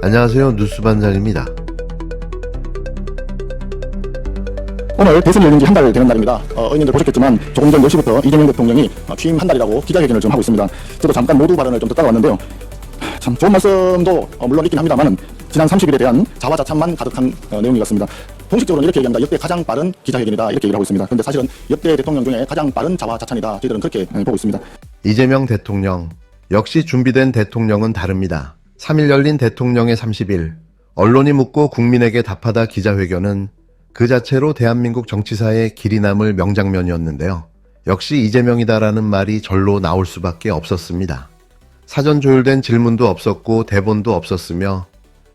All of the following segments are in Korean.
안녕하세요. 뉴스반장입니다. 오늘 대선이 열린 지 한 달 되는 날입니다. 의원님들 보셨겠지만 조금 전 10시부터 이재명 대통령이 취임 한 달이라고 기자회견을 좀 하고 있습니다. 저도 잠깐 모두 발언을 좀 듣다가 왔는데요. 참 좋은 말씀도 물론 있긴 합니다만 지난 30일에 대한 자화자찬만 가득한 내용이 같습니다. 공식적으로는 이렇게 얘기합니다. 역대 가장 빠른 기자회견이다 이렇게 얘기를 하고 있습니다. 그런데 사실은 역대 대통령 중에 가장 빠른 자화자찬이다. 저희들은 그렇게 보고 있습니다. 이재명 대통령, 역시 준비된 대통령은 다릅니다. 3일 열린 대통령의 30일, 언론이 묻고 국민에게 답하다 기자회견은 그 자체로 대한민국 정치사에 길이 남을 명장면이었는데요. 역시 이재명이다라는 말이 절로 나올 수밖에 없었습니다. 사전 조율된 질문도 없었고 대본도 없었으며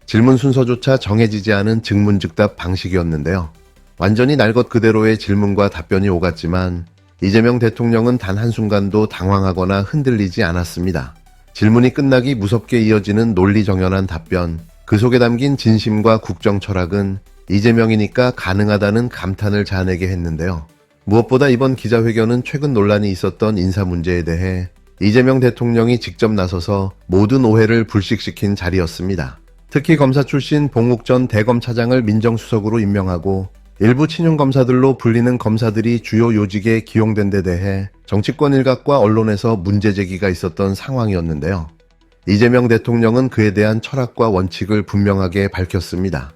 질문 순서조차 정해지지 않은 즉문즉답 방식이었는데요. 완전히 날 것 그대로의 질문과 답변이 오갔지만 이재명 대통령은 단 한순간도 당황하거나 흔들리지 않았습니다. 질문이 끝나기 무섭게 이어지는 논리정연한 답변, 그 속에 담긴 진심과 국정 철학은 이재명이니까 가능하다는 감탄을 자아내게 했는데요. 무엇보다 이번 기자회견은 최근 논란이 있었던 인사 문제에 대해 이재명 대통령이 직접 나서서 모든 오해를 불식시킨 자리였습니다. 특히 검사 출신 봉욱 전 대검차장을 민정수석으로 임명하고 일부 친윤검사들로 불리는 검사들이 주요 요직에 기용된 데 대해 정치권 일각과 언론에서 문제 제기가 있었던 상황이었는데요. 이재명 대통령은 그에 대한 철학과 원칙을 분명하게 밝혔습니다.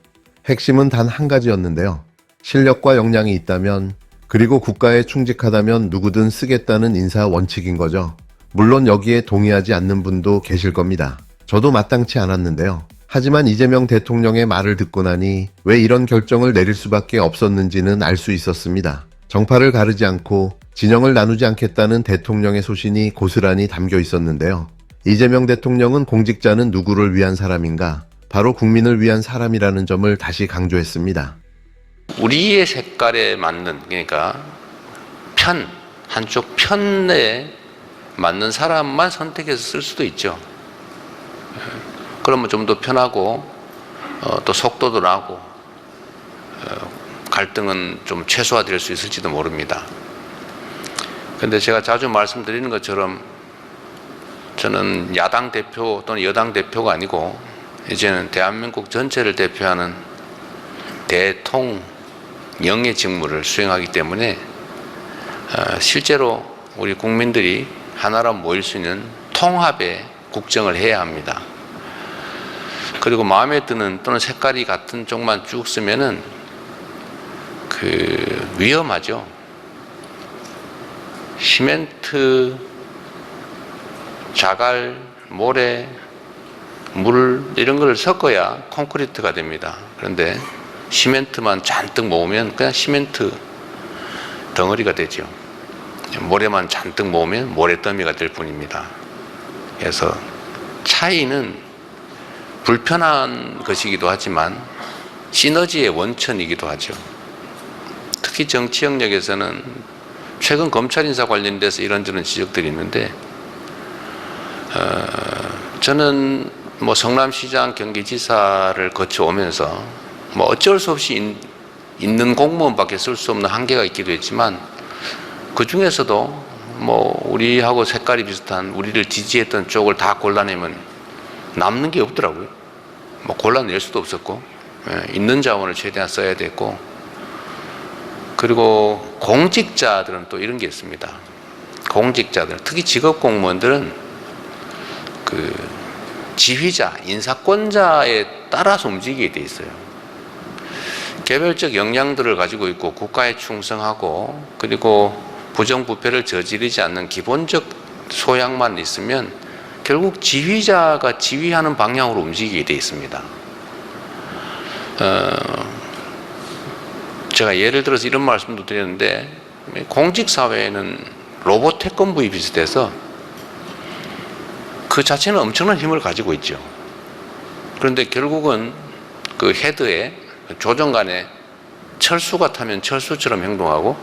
핵심은 단 한 가지였는데요. 실력과 역량이 있다면, 그리고 국가에 충직하다면 누구든 쓰겠다는 인사 원칙인 거죠. 물론 여기에 동의하지 않는 분도 계실 겁니다. 저도 마땅치 않았는데요. 하지만 이재명 대통령의 말을 듣고 나니 왜 이런 결정을 내릴 수밖에 없었는지는 알 수 있었습니다. 정파를 가르지 않고 진영을 나누지 않겠다는 대통령의 소신이 고스란히 담겨 있었는데요. 이재명 대통령은 공직자는 누구를 위한 사람인가? 바로 국민을 위한 사람이라는 점을 다시 강조했습니다. 우리의 색깔에 맞는, 그러니까 한쪽 편에 맞는 사람만 선택해서 쓸 수도 있죠. 그러면 좀 더 편하고 또 속도도 나고 갈등은 좀 최소화될 수 있을지도 모릅니다. 그런데 제가 자주 말씀드리는 것처럼 저는 야당 대표 또는 여당 대표가 아니고 이제는 대한민국 전체를 대표하는 대통령의 직무를 수행하기 때문에 실제로 우리 국민들이 하나로 모일 수 있는 통합의 국정을 해야 합니다. 그리고 마음에 드는 또는 색깔이 같은 쪽만 쭉 쓰면은 위험하죠. 시멘트, 자갈, 모래, 물 이런 걸 섞어야 콘크리트가 됩니다. 그런데 시멘트만 잔뜩 모으면 그냥 시멘트 덩어리가 되죠. 모래만 잔뜩 모으면 모래더미가 될 뿐입니다. 그래서 차이는 불편한 것이기도 하지만 시너지의 원천이기도 하죠. 특히 정치 영역에서는 최근 검찰 인사 관련돼서 이런저런 지적들이 있는데 저는 성남시장, 경기지사를 거쳐오면서 어쩔 수 없이 있는 공무원밖에 쓸 수 없는 한계가 있기도 했지만 그 중에서도 우리하고 색깔이 비슷한 우리를 지지했던 쪽을 다 골라내면 남는 게 없더라고요. 골라낼 수도 없었고 있는 자원을 최대한 써야 됐고, 그리고 공직자들은 또 이런 게 있습니다. 공직자들, 특히 직업공무원들은 지휘자, 인사권자에 따라서 움직이게 돼 있어요. 개별적 역량들을 가지고 있고 국가에 충성하고 그리고 부정부패를 저지르지 않는 기본적 소양만 있으면 결국 지휘자가 지휘하는 방향으로 움직이게 돼 있습니다. 제가 예를 들어서 이런 말씀도 드렸는데 공직사회에는 로봇 태권부이 비슷해서 그 자체는 엄청난 힘을 가지고 있죠. 그런데 결국은 그 헤드에 조정관에 철수가 타면 철수처럼 행동하고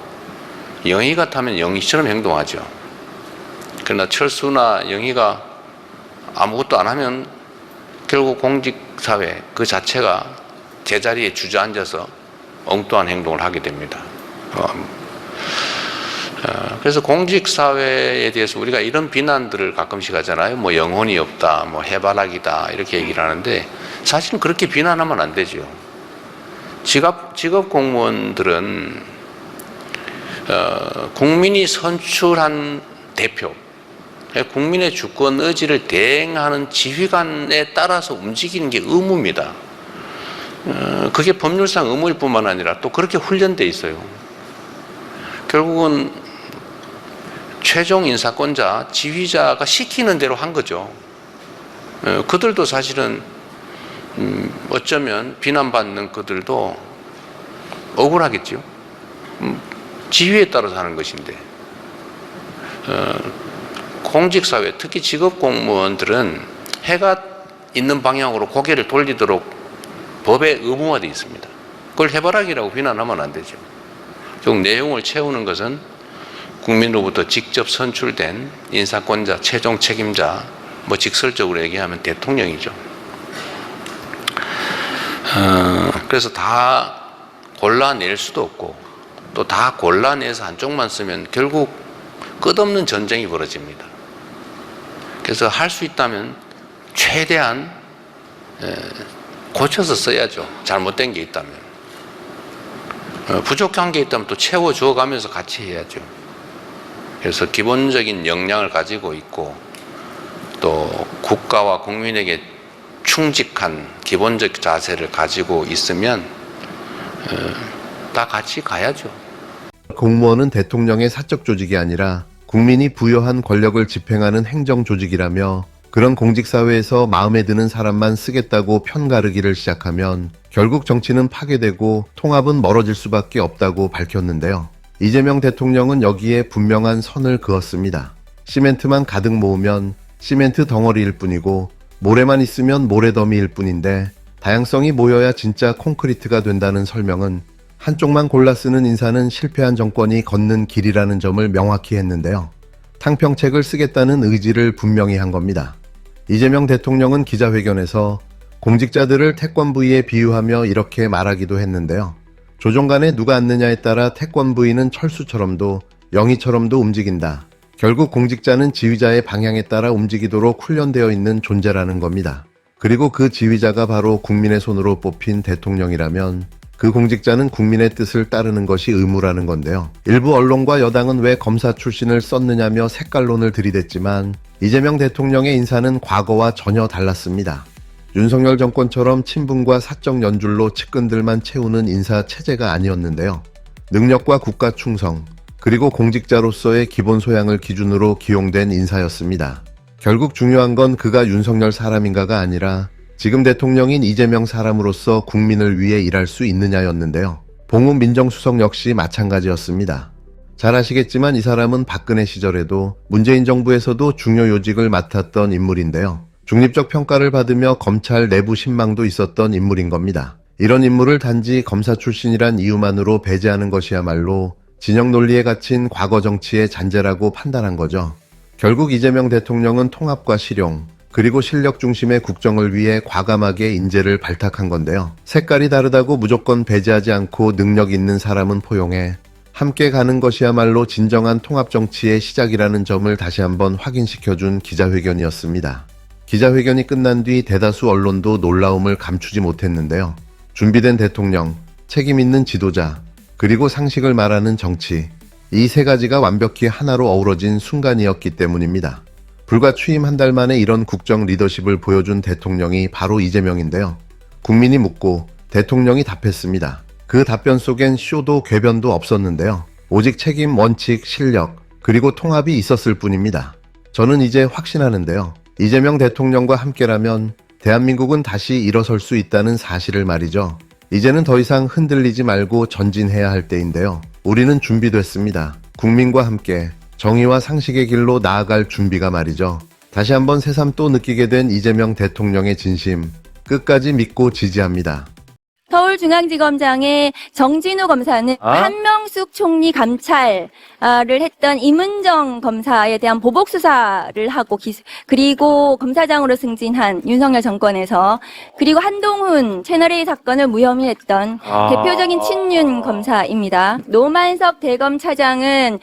영희가 타면 영희처럼 행동하죠. 그러나 철수나 영희가 아무것도 안 하면 결국 공직사회 그 자체가 제자리에 주저앉아서 엉뚱한 행동을 하게 됩니다. 그래서 공직사회에 대해서 우리가 이런 비난들을 가끔씩 하잖아요. 뭐 영혼이 없다, 뭐 해바라기다 이렇게 얘기를 하는데 사실은 그렇게 비난하면 안 되죠. 직업 공무원들은 국민이 선출한 대표, 국민의 주권 의지를 대행하는 지휘관에 따라서 움직이는 게 의무입니다. 그게 법률상 의무일 뿐만 아니라 또 그렇게 훈련돼 있어요. 결국은 최종 인사권자, 지휘자가 시키는 대로 한 거죠. 그들도 사실은 어쩌면 비난받는 그들도 억울하겠죠. 지휘에 따라서 하는 것인데 공직사회, 특히 직업공무원들은 해가 있는 방향으로 고개를 돌리도록 법에 의무화되어 있습니다. 그걸 해바라기라고 비난하면 안 되죠. 결국 내용을 채우는 것은 국민으로부터 직접 선출된 인사권자, 최종 책임자, 뭐 직설적으로 얘기하면 대통령이죠. 그래서 다 골라낼 수도 없고 또 다 골라내서 한쪽만 쓰면 결국 끝없는 전쟁이 벌어집니다. 그래서 할 수 있다면 최대한 고쳐서 써야죠. 잘못된 게 있다면. 부족한 게 있다면 또 채워줘 가면서 같이 해야죠. 그래서 기본적인 역량을 가지고 있고 또 국가와 국민에게 충직한 기본적 자세를 가지고 있으면 다 같이 가야죠. 공무원은 대통령의 사적 조직이 아니라 국민이 부여한 권력을 집행하는 행정 조직이라며 그런 공직사회에서 마음에 드는 사람만 쓰겠다고 편가르기를 시작하면 결국 정치는 파괴되고 통합은 멀어질 수밖에 없다고 밝혔는데요. 이재명 대통령은 여기에 분명한 선을 그었습니다. 시멘트만 가득 모으면 시멘트 덩어리일 뿐이고 모래만 있으면 모래더미일 뿐인데 다양성이 모여야 진짜 콘크리트가 된다는 설명은 한쪽만 골라 쓰는 인사는 실패한 정권이 걷는 길이라는 점을 명확히 했는데요. 탕평책을 쓰겠다는 의지를 분명히 한 겁니다. 이재명 대통령은 기자회견에서 공직자들을 태권브이에 비유하며 이렇게 말하기도 했는데요. 조종간에 누가 앉느냐에 따라 태권브이는 철수처럼도 영희처럼도 움직인다. 결국 공직자는 지휘자의 방향에 따라 움직이도록 훈련되어 있는 존재라는 겁니다. 그리고 그 지휘자가 바로 국민의 손으로 뽑힌 대통령이라면 그 공직자는 국민의 뜻을 따르는 것이 의무라는 건데요. 일부 언론과 여당은 왜 검사 출신을 썼느냐며 색깔론을 들이댔지만 이재명 대통령의 인사는 과거와 전혀 달랐습니다. 윤석열 정권처럼 친분과 사적 연줄로 측근들만 채우는 인사 체제가 아니었는데요. 능력과 국가 충성, 그리고 공직자로서의 기본 소양을 기준으로 기용된 인사였습니다. 결국 중요한 건 그가 윤석열 사람인가가 아니라 지금 대통령인 이재명 사람으로서 국민을 위해 일할 수 있느냐였는데요. 봉훈 민정수석 역시 마찬가지였습니다. 잘 아시겠지만 이 사람은 박근혜 시절에도 문재인 정부에서도 중요 요직을 맡았던 인물인데요. 중립적 평가를 받으며 검찰 내부 신망도 있었던 인물인 겁니다. 이런 인물을 단지 검사 출신이란 이유만으로 배제하는 것이야말로 진영 논리에 갇힌 과거 정치의 잔재라고 판단한 거죠. 결국 이재명 대통령은 통합과 실용, 그리고 실력 중심의 국정을 위해 과감하게 인재를 발탁한 건데요. 색깔이 다르다고 무조건 배제하지 않고 능력 있는 사람은 포용해 함께 가는 것이야말로 진정한 통합 정치의 시작이라는 점을 다시 한번 확인시켜준 기자회견이었습니다. 기자회견이 끝난 뒤 대다수 언론도 놀라움을 감추지 못했는데요. 준비된 대통령, 책임 있는 지도자, 그리고 상식을 말하는 정치, 이 세 가지가 완벽히 하나로 어우러진 순간이었기 때문입니다. 불과 취임 한 달 만에 이런 국정 리더십을 보여준 대통령이 바로 이재명인데요. 국민이 묻고 대통령이 답했습니다. 그 답변 속엔 쇼도 궤변도 없었는데요. 오직 책임, 원칙, 실력, 그리고 통합이 있었을 뿐입니다. 저는 이제 확신하는데요. 이재명 대통령과 함께라면 대한민국은 다시 일어설 수 있다는 사실을 말이죠. 이제는 더 이상 흔들리지 말고 전진해야 할 때인데요. 우리는 준비됐습니다. 국민과 함께 정의와 상식의 길로 나아갈 준비가 말이죠. 다시 한번 새삼 또 느끼게 된 이재명 대통령의 진심, 끝까지 믿고 지지합니다. 서울중앙지검장의 정진우 검사는 한명숙 총리 감찰을 했던 임은정 검사에 대한 보복 수사를 하고 그리고 검사장으로 승진한 윤석열 정권에서 그리고 한동훈 채널A 사건을 무혐의 했던 대표적인 친윤 검사입니다. 노만석 대검 차장은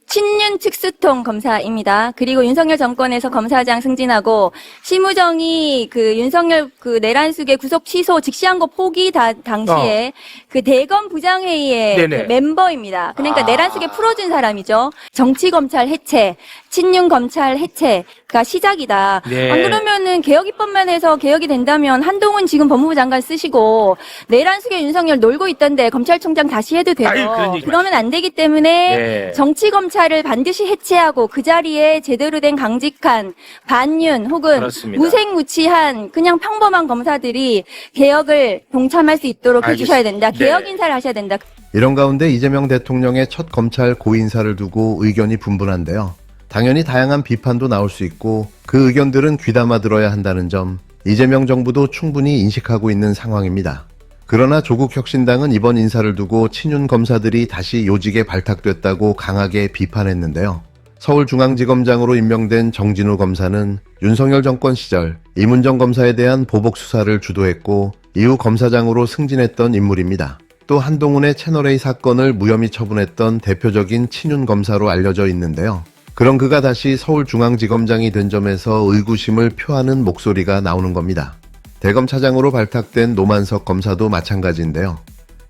친윤 특수통 검사입니다. 그리고 윤석열 정권에서 검사장 승진하고 심우정이 그 윤석열 그 내란숙의 구속 취소 직시한 거 포기 당시에 그 대검 부장회의의 네네. 그 멤버입니다. 그러니까 내란숙에 풀어준 사람이죠. 정치 검찰 해체, 친윤 검찰 해체가 시작이다. 네. 안 그러면은 개혁 입법만 해서 개혁이 된다면 한동훈 지금 법무부 장관 쓰시고 내란숙에 윤석열 놀고 있던데 검찰총장 다시 해도 돼요. 아유, 그런 얘기 그러면 안 되기 때문에 네. 정치 검찰을 반드시 해체하고 그 자리에 제대로 된 강직한 반윤 혹은 그렇습니다. 무색무취한 그냥 평범한 검사들이 개혁을 동참할 수 있도록 해주셔야 된다. 알겠습니다. 개혁 네. 인사를 하셔야 된다. 이런 가운데 이재명 대통령의 첫 검찰 고인사를 두고 의견이 분분한데요. 당연히 다양한 비판도 나올 수 있고 그 의견들은 귀담아 들어야 한다는 점 이재명 정부도 충분히 인식하고 있는 상황입니다. 그러나 조국혁신당은 이번 인사를 두고 친윤 검사들이 다시 요직에 발탁됐다고 강하게 비판했는데요. 서울중앙지검장으로 임명된 정진우 검사는 윤석열 정권 시절 이문정 검사에 대한 보복 수사를 주도했고 이후 검사장으로 승진했던 인물입니다. 또 한동훈의 채널A 사건을 무혐의 처분했던 대표적인 친윤 검사로 알려져 있는데요. 그런 그가 다시 서울중앙지검장이 된 점에서 의구심을 표하는 목소리가 나오는 겁니다. 대검 차장으로 발탁된 노만석 검사도 마찬가지인데요.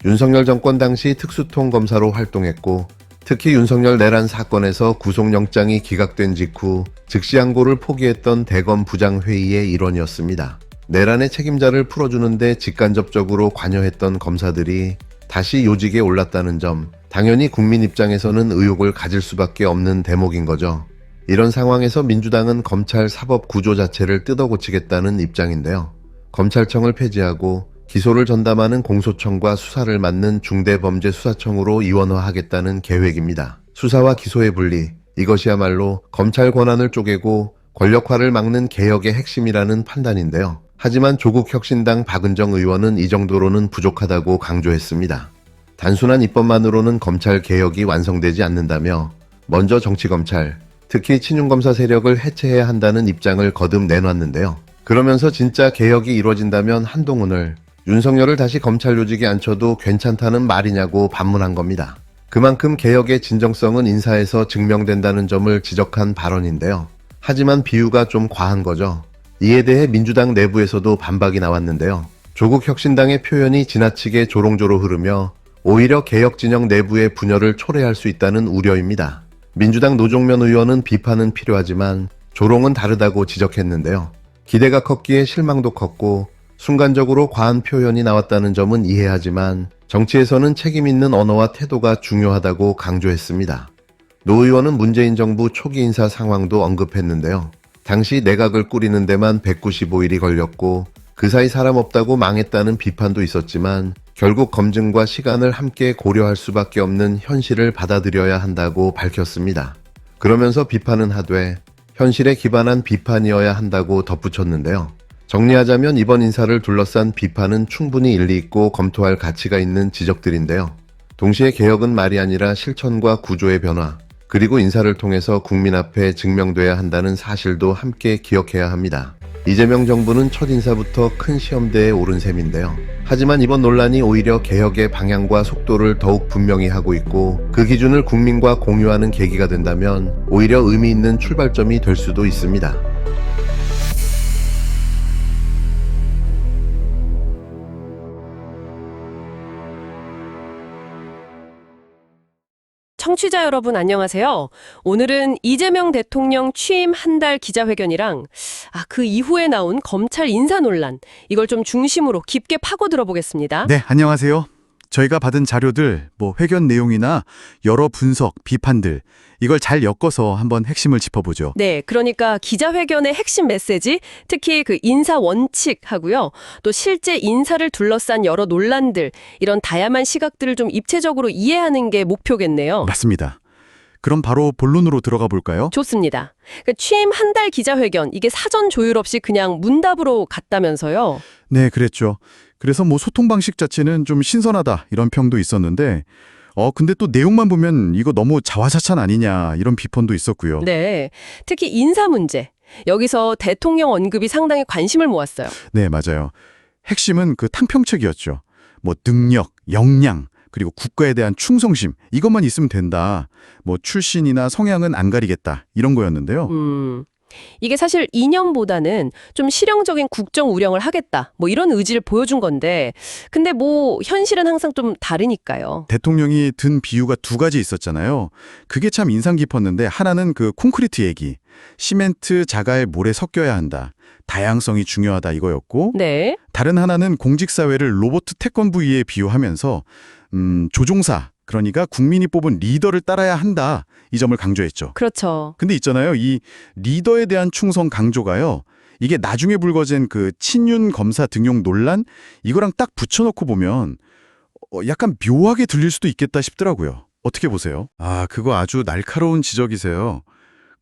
윤석열 정권 당시 특수통 검사로 활동했고 특히 윤석열 내란 사건에서 구속영장이 기각된 직후 즉시 항고를 포기했던 대검 부장회의의 일원이었습니다. 내란의 책임자를 풀어주는데 직간접적으로 관여했던 검사들이 다시 요직에 올랐다는 점, 당연히 국민 입장에서는 의혹을 가질 수밖에 없는 대목인 거죠. 이런 상황에서 민주당은 검찰 사법 구조 자체를 뜯어고치겠다는 입장인데요. 검찰청을 폐지하고 기소를 전담하는 공소청과 수사를 맡는 중대범죄수사청으로 이원화하겠다는 계획입니다. 수사와 기소의 분리, 이것이야말로 검찰 권한을 쪼개고 권력화를 막는 개혁의 핵심이라는 판단인데요. 하지만 조국혁신당 박은정 의원은 이 정도로는 부족하다고 강조했습니다. 단순한 입법만으로는 검찰 개혁이 완성되지 않는다며 먼저 정치검찰, 특히 친윤검사 세력을 해체해야 한다는 입장을 거듭 내놨는데요. 그러면서 진짜 개혁이 이루어진다면 한동훈을, 윤석열을 다시 검찰 요직에 앉혀도 괜찮다는 말이냐고 반문한 겁니다. 그만큼 개혁의 진정성은 인사에서 증명된다는 점을 지적한 발언인데요. 하지만 비유가 좀 과한 거죠. 이에 대해 민주당 내부에서도 반박이 나왔는데요. 조국 혁신당의 표현이 지나치게 조롱조로 흐르며 오히려 개혁 진영 내부의 분열을 초래할 수 있다는 우려입니다. 민주당 노종면 의원은 비판은 필요하지만 조롱은 다르다고 지적했는데요. 기대가 컸기에 실망도 컸고 순간적으로 과한 표현이 나왔다는 점은 이해하지만 정치에서는 책임 있는 언어와 태도가 중요하다고 강조했습니다. 노 의원은 문재인 정부 초기 인사 상황도 언급했는데요. 당시 내각을 꾸리는 데만 195일이 걸렸고 그 사이 사람 없다고 망했다는 비판도 있었지만 결국 검증과 시간을 함께 고려할 수밖에 없는 현실을 받아들여야 한다고 밝혔습니다. 그러면서 비판은 하되 현실에 기반한 비판이어야 한다고 덧붙였는데요. 정리하자면 이번 인사를 둘러싼 비판은 충분히 일리 있고 검토할 가치가 있는 지적들인데요. 동시에 개혁은 말이 아니라 실천과 구조의 변화, 그리고 인사를 통해서 국민 앞에 증명돼야 한다는 사실도 함께 기억해야 합니다. 이재명 정부는 첫 인사부터 큰 시험대에 오른 셈인데요. 하지만 이번 논란이 오히려 개혁의 방향과 속도를 더욱 분명히 하고 있고 그 기준을 국민과 공유하는 계기가 된다면 오히려 의미 있는 출발점이 될 수도 있습니다. 청취자 여러분 안녕하세요. 오늘은 이재명 대통령 취임 한 달 기자회견이랑 그 이후에 나온 검찰 인사 논란, 이걸 좀 중심으로 깊게 파고 들어보겠습니다. 네, 안녕하세요. 저희가 받은 자료들, 회견 내용이나 여러 분석, 비판들, 이걸 잘 엮어서 한번 핵심을 짚어보죠. 네, 그러니까 기자회견의 핵심 메시지, 특히 그 인사 원칙하고요. 또 실제 인사를 둘러싼 여러 논란들, 이런 다양한 시각들을 좀 입체적으로 이해하는 게 목표겠네요. 맞습니다. 그럼 바로 본론으로 들어가 볼까요? 좋습니다. 취임 한 달 기자회견, 이게 사전 조율 없이 그냥 문답으로 갔다면서요? 네, 그랬죠. 그래서 소통 방식 자체는 좀 신선하다 이런 평도 있었는데 근데 또 내용만 보면 이거 너무 자화자찬 아니냐 이런 비판도 있었고요. 네, 특히 인사 문제. 여기서 대통령 언급이 상당히 관심을 모았어요. 네, 맞아요. 핵심은 그 탕평책이었죠. 능력, 역량, 그리고 국가에 대한 충성심, 이것만 있으면 된다. 뭐 출신이나 성향은 안 가리겠다. 이런 거였는데요. 이게 사실 이념보다는 좀 실용적인 국정 운영을 하겠다. 뭐 이런 의지를 보여준 건데, 근데 뭐 현실은 항상 좀 다르니까요. 대통령이 든 비유가 두 가지 있었잖아요. 그게 참 인상 깊었는데 하나는 그 콘크리트 얘기. 시멘트, 자갈, 모래 섞여야 한다. 다양성이 중요하다 이거였고 네. 다른 하나는 공직사회를 로봇 태권브이에 비유하면서 조종사, 그러니까 국민이 뽑은 리더를 따라야 한다. 이 점을 강조했죠. 그렇죠. 근데 있잖아요. 이 리더에 대한 충성 강조가요. 이게 나중에 불거진 그 친윤 검사 등용 논란 이거랑 딱 붙여놓고 보면 약간 묘하게 들릴 수도 있겠다 싶더라고요. 어떻게 보세요? 아, 그거 아주 날카로운 지적이세요.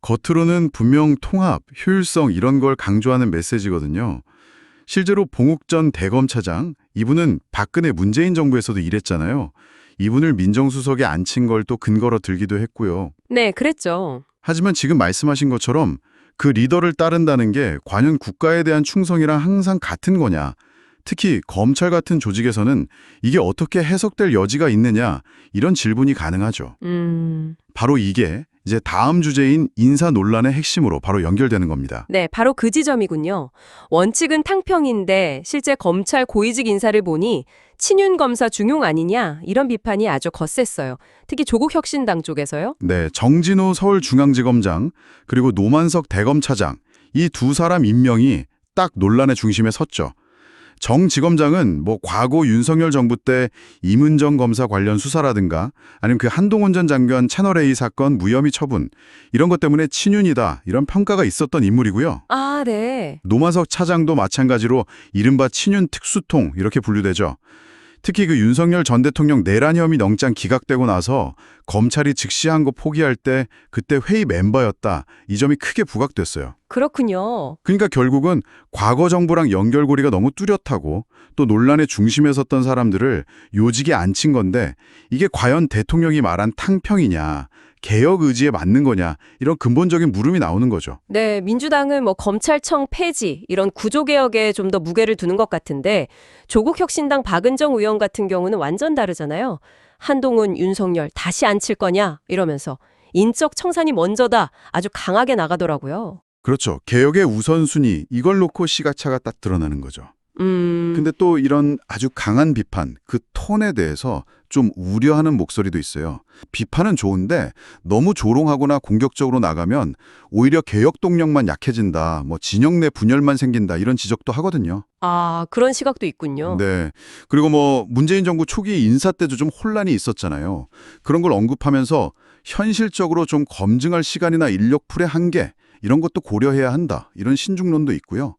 겉으로는 분명 통합, 효율성 이런 걸 강조하는 메시지거든요. 실제로 봉욱 전 대검차장, 이분은 박근혜 문재인 정부에서도 일했잖아요. 이분을 민정수석에 앉힌 걸 또 근거로 들기도 했고요. 네, 그랬죠. 하지만 지금 말씀하신 것처럼 그 리더를 따른다는 게 과연 국가에 대한 충성이랑 항상 같은 거냐. 특히 검찰 같은 조직에서는 이게 어떻게 해석될 여지가 있느냐 이런 질문이 가능하죠. 바로 이게 이제 다음 주제인 인사 논란의 핵심으로 바로 연결되는 겁니다. 네, 바로 그 지점이군요. 원칙은 탕평인데 실제 검찰 고위직 인사를 보니 친윤 검사 중용 아니냐 이런 비판이 아주 거셌어요. 특히 조국 혁신당 쪽에서요. 네, 정진호 서울중앙지검장 그리고 노만석 대검차장 이 두 사람 임명이 딱 논란의 중심에 섰죠. 정 지검장은 뭐 과거 윤석열 정부 때 이문정 검사 관련 수사라든가 아니면 그 한동훈 전 장관 채널A 사건 무혐의 처분 이런 것 때문에 친윤이다 이런 평가가 있었던 인물이고요. 아, 네. 노만석 차장도 마찬가지로 이른바 친윤 특수통 이렇게 분류되죠. 특히 그 윤석열 전 대통령 내란 혐의 영장 기각되고 나서 검찰이 즉시한 거 포기할 때 그때 회의 멤버였다. 이 점이 크게 부각됐어요. 그렇군요. 그러니까 결국은 과거 정부랑 연결고리가 너무 뚜렷하고 또 논란의 중심에 섰던 사람들을 요직에 앉힌 건데 이게 과연 대통령이 말한 탕평이냐, 개혁 의지에 맞는 거냐 이런 근본적인 물음이 나오는 거죠. 네, 민주당은 뭐 검찰청 폐지 이런 구조개혁에 좀 더 무게를 두는 것 같은데 조국 혁신당 박은정 의원 같은 경우는 완전 다르잖아요. 한동훈, 윤석열 다시 앉힐 거냐 이러면서 인적 청산이 먼저다 아주 강하게 나가더라고요. 그렇죠. 개혁의 우선순위 이걸 놓고 시가차가 딱 드러나는 거죠. 근데 또 이런 아주 강한 비판, 그 톤에 대해서 좀 우려하는 목소리도 있어요. 비판은 좋은데 너무 조롱하거나 공격적으로 나가면 오히려 개혁 동력만 약해진다, 뭐 진영 내 분열만 생긴다 이런 지적도 하거든요. 아, 그런 시각도 있군요. 네. 그리고 뭐 문재인 정부 초기 인사 때도 좀 혼란이 있었잖아요. 그런 걸 언급하면서 현실적으로 좀 검증할 시간이나 인력풀의 한계 이런 것도 고려해야 한다. 이런 신중론도 있고요.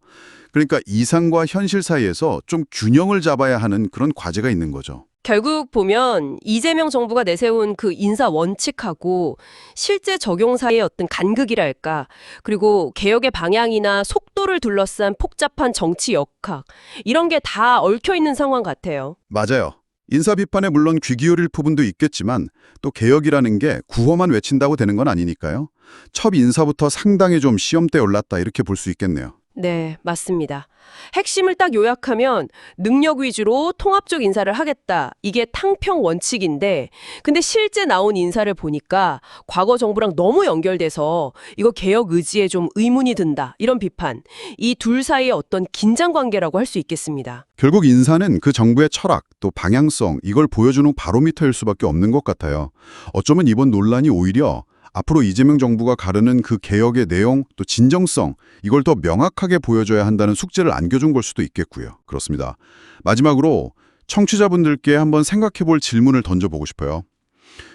그러니까 이상과 현실 사이에서 좀 균형을 잡아야 하는 그런 과제가 있는 거죠. 결국 보면 이재명 정부가 내세운 그 인사 원칙하고 실제 적용 사이의 어떤 간극이랄까, 그리고 개혁의 방향이나 속도를 둘러싼 복잡한 정치 역학, 이런 게 다 얽혀 있는 상황 같아요. 맞아요. 인사 비판에 물론 귀 기울일 부분도 있겠지만 또 개혁이라는 게 구호만 외친다고 되는 건 아니니까요. 첫 인사부터 상당히 좀 시험대에 올랐다 이렇게 볼 수 있겠네요. 네, 맞습니다. 핵심을 딱 요약하면 능력 위주로 통합적 인사를 하겠다. 이게 탕평 원칙인데, 근데 실제 나온 인사를 보니까 과거 정부랑 너무 연결돼서 이거 개혁 의지에 좀 의문이 든다. 이런 비판. 이 둘 사이의 어떤 긴장 관계라고 할 수 있겠습니다. 결국 인사는 그 정부의 철학, 또 방향성, 이걸 보여주는 바로미터일 수밖에 없는 것 같아요. 어쩌면 이번 논란이 오히려 앞으로 이재명 정부가 가르는 그 개혁의 내용, 또 진정성, 이걸 더 명확하게 보여줘야 한다는 숙제를 안겨준 걸 수도 있겠고요. 그렇습니다. 마지막으로 청취자분들께 한번 생각해 볼 질문을 던져보고 싶어요.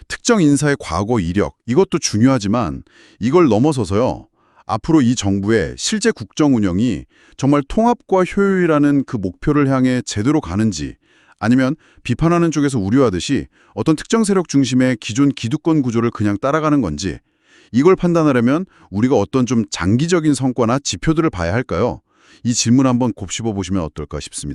특정 인사의 과거 이력, 이것도 중요하지만 이걸 넘어서서요. 앞으로 이 정부의 실제 국정 운영이 정말 통합과 효율이라는 그 목표를 향해 제대로 가는지, 아니면 비판하는 쪽에서 우려하듯이 어떤 특정 세력 중심의 기존 기득권 구조를 그냥 따라가는 건지, 이걸 판단하려면 우리가 어떤 좀 장기적인 성과나 지표들을 봐야 할까요? 이 질문 한번 곱씹어 보시면 어떨까 싶습니다.